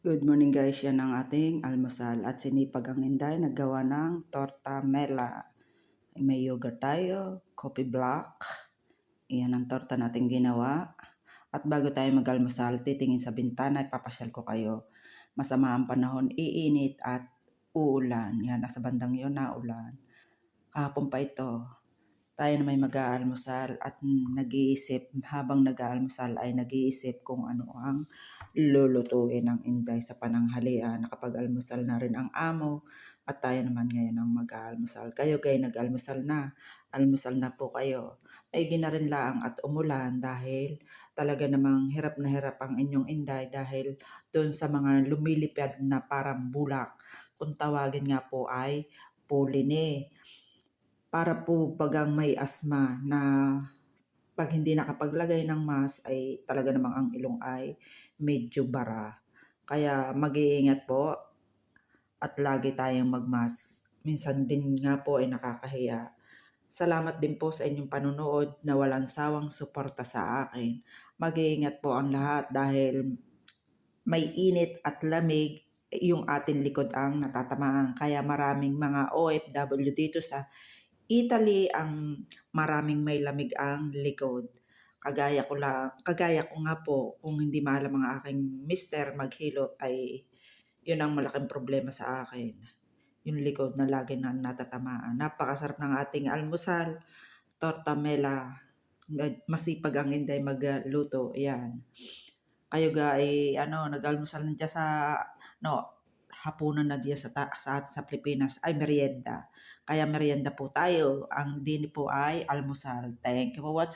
Good morning guys, yan ang ating almusal at sinipag ang Inday naggawa ng torta mela. May yogurt tayo, coffee black, iyan ang torta natin ginawa. At bago tayo mag-almusal, titingin sa bintana, ipapasyal ko kayo. Masama ang panahon, iinit at uulan. Yan, nasa bandang yun na ulan. Kahapon pa ito, tayo na may mag-aalmusal at nag-iisip, habang nag-aalmusal ay nag-iisip kung ano ang lulutuin ng Inday sa pananghalian. Nakapag-almusal na rin ang amo at tayo naman ngayon ang mag-aalmusal. Kayo gay nag-almusal na, almusal na po kayo. Ay gina rin laang at umulan dahil talaga namang hirap na hirap ang inyong Inday dahil doon sa mga lumilipad na parang bulak. Kung tawagin nga po ay puline. Para po bagang may asma na pag hindi nakapaglagay ng mask ay talaga namang ang ilong ay medyo bara. Kaya mag-iingat po at lagi tayong mag-mask. Minsan din nga po ay nakakahiya. Salamat din po sa inyong panunood na walang sawang suporta sa akin. Mag-iingat po ang lahat dahil may init at lamig, yung ating likod ang natatamaan. Kaya maraming mga OFW dito sa Italy ang maraming may lamig ang likod. Kagaya ko nga po, kung hindi maalam ang aking mister maghilot ay yun ang malaking problema sa akin. Yung likod na lagi na natatamaan. Napakasarap ng ating almusal, torta mela. Masipag ang Inday magluto. Ayan. Kayo ay nag-almusal na dyan sa hapunan na diyan sa Pilipinas ay merienda. Kaya merienda po tayo. Ang din po ay almusal. Thank you for watching.